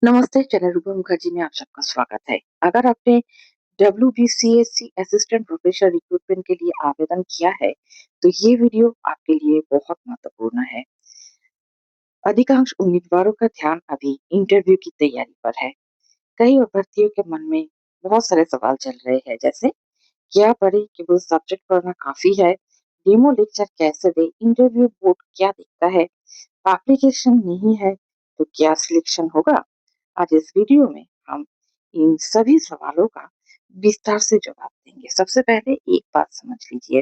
नमस्ते, चैनल रूपा मुखर्जी में आप सबका स्वागत है। अगर आपने WBCSC असिस्टेंट प्रोफेसर रिक्रूटमेंट के लिए आवेदन किया है, तो ये वीडियो आपके लिए बहुत महत्वपूर्ण है। अधिकांश उम्मीदवारों का ध्यान अभी इंटरव्यू की तैयारी पर है। कई अभ्यर्थियों के मन में बहुत सारे सवाल चल रहे हैं, जैसे क्या पढ़े, केवल सब्जेक्ट पढ़ना काफी है, डेमो लेक्चर कैसे दे, इंटरव्यू बोर्ड क्या देखता है, एप्लीकेशन नहीं है तो क्या सिलेक्शन होगा। आज इस वीडियो में हम इन सभी सवालों का विस्तार से जवाब देंगे। सबसे पहले एक बात समझ लीजिए,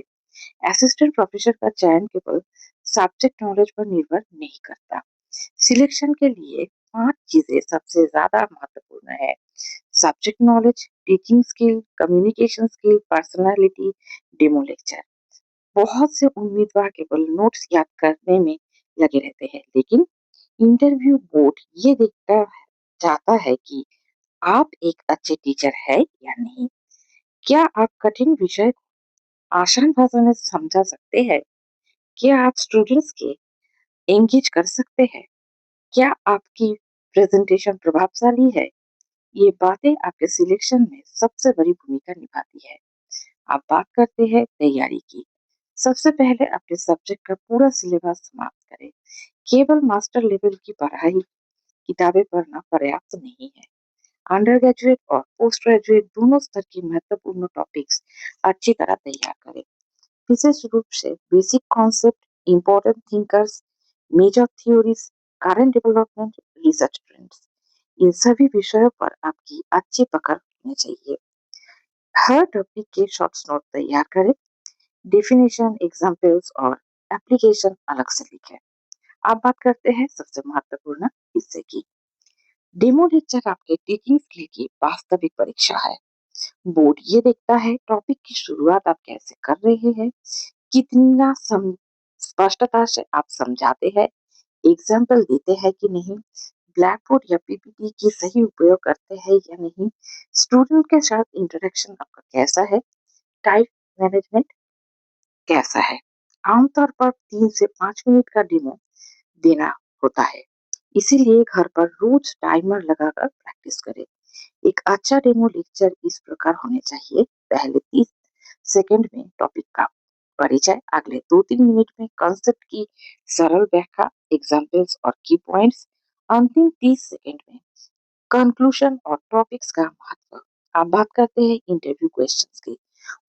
असिस्टेंट प्रोफेसर का चयन केवल सब्जेक्ट नॉलेज पर निर्भर नहीं करता। सिलेक्शन के लिए 5 चीजें सबसे ज्यादा महत्वपूर्ण है। Subject knowledge, teaching skill, communication skill, personality, demo lecture. बहुत से उम्मीदवार केवल नोट्स याद करने में लगे रहते हैं, लेकिन इंटरव्यू बोर्ड ये देखता चाहता है कि आप एक अच्छे टीचर है या नहीं। क्या आप कठिन विषय को आसान भाषा में समझा सकते हैं? क्या आप स्टूडेंट्स के एंगेज कर सकते हैं? क्या आपकी प्रेजेंटेशन प्रभावशाली है? ये बातें आपके सिलेक्शन में सबसे बड़ी भूमिका निभाती है। आप बात करते हैं तैयारी की। सबसे पहले अपने सब्जेक्ट का पूरा सिलेबस समाप्त करें। केवल मास्टर लेवल की पढ़ाई किताबें पढ़ना पर्याप्त नहीं है। अंडर ग्रेजुएट और पोस्ट ग्रेजुएट दोनों स्तर की महत्वपूर्ण टॉपिक्स अच्छी तरह तैयार करें। विशेष रूप से basic concept, important thinkers, major theories, current development, research trends, इन सभी विषयों पर आपकी अच्छी पकड़ होनी चाहिए। हर टॉपिक के शॉर्ट्स नोट तैयार करें। डेफिनेशन, एग्जाम्पल्स और एप्लीकेशन अलग से लिखें। आप बात करते हैं सबसे महत्वपूर्ण हिस्से की। डेमो लेक्चर आपके टीचिंग स्किल की वास्तविक परीक्षा है। बोर्ड ये देखता है टॉपिक की शुरुआत आप कैसे कर रहे हैं, कितना स्पष्टता से आप समझाते हैं, एग्जाम्पल देते हैं कि नहीं, ब्लैक बोर्ड या पीपीटी की सही उपयोग करते हैं या नहीं, स्टूडेंट के साथ इंटरेक्शन आपका कैसा है, टाइम मैनेजमेंट कैसा है। आमतौर पर 3 से 5 मिनट का डेमो देना होता है, इसीलिए घर पर रोज टाइमर लगाकर प्रैक्टिस करें। एक अच्छा डेमो लेक्चर इस प्रकार होने चाहिए। पहले 30 सेकंड में टॉपिक का परिचय, अगले 2-3 मिनट में कॉन्सेप्ट की सरल व्याख्या, एग्जाम्पल्स और की पॉइंट्स, अंतिम 30 सेकंड में कंक्लूजन और टॉपिक्स का महत्व। आप बात करते हैं इंटरव्यू क्वेश्चंस की।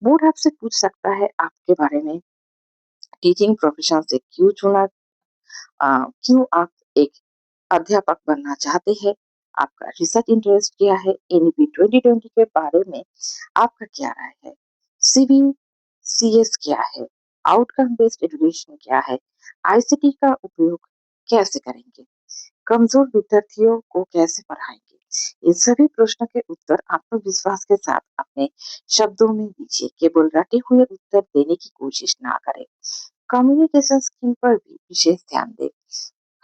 बोर्ड आपसे पूछ सकता है आपके बारे में, टीचिंग प्रोफेशन से क्यों चुना, क्यों आप एक अध्यापक बनना चाहते हैं, आपका रिसर्च इंटरेस्ट क्या है, एनईपी 2020 के बारे में आपका क्या राय है, सीबीसीएस क्या है, आउटकम बेस्ड एजुकेशन क्या है, आईसीटी का उपयोग कैसे करेंगे, कमजोर विद्यार्थियों को कैसे पढ़ाएंगे। इन सभी प्रश्नों के उत्तर आत्मविश्वास के साथ अपने शब्दों में दीजिए, केवल रटे हुए उत्तर देने की कोशिश ना करें। कम्युनिकेशन स्किल पर भी विशेष ध्यान दें।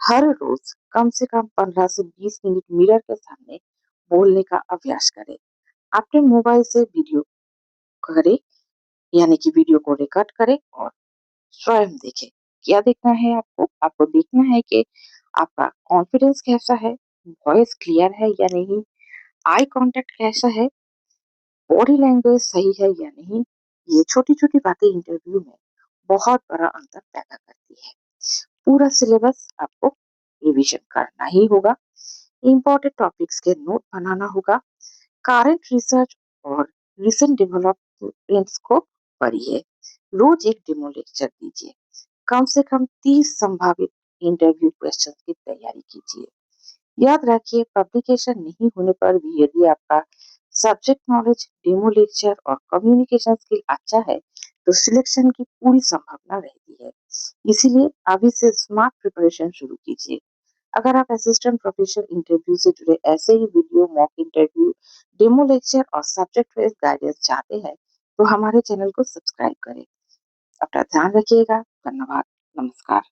हर रोज कम से कम 15 से 20 मिनट मिरर के सामने बोलने का अभ्यास करें। अपने मोबाइल से वीडियो करें, यानी कि वीडियो को रिकॉर्ड करें और स्वयं देखें। क्या देखना है आपको? आपको देखना है कि आपका कॉन्फिडेंस कैसा है, वॉइस क्लियर है या नहीं, आई कांटेक्ट कैसा है, बॉडी लैंग्वेज सही है या नहीं। ये छोटी छोटी बातें इंटरव्यू में बहुत बड़ा अंतर पैदा करती है। पूरा सिलेबस आपको रिवीजन करना ही होगा। इम्पोर्टेंट टॉपिक्स के नोट बनाना होगा। करंट रिसर्च और रिसेंट डेवलपमेंट्स को पढ़िए। रोज एक डेमो लेक्चर दीजिए। कम से कम 30 संभावित इंटरव्यू क्वेश्चन की तैयारी कीजिए। याद रखिए, पब्लिकेशन नहीं होने पर भी यदि आपका सब्जेक्ट नॉलेज, डेमो लेक्चर और कम्युनिकेशन स्किल अच्छा है, तो सिलेक्शन की पूरी संभावना रहती है। इसीलिए अभी से स्मार्ट प्रिपरेशन शुरू कीजिए। अगर आप असिस्टेंट प्रोफेसर इंटरव्यू से जुड़े ऐसे ही video, mock interview, demo lecture और सब्जेक्ट वाइज गाइडेंस चाहते हैं, तो हमारे चैनल को सब्सक्राइब करें। अपना ध्यान रखिएगा। धन्यवाद। नमस्कार।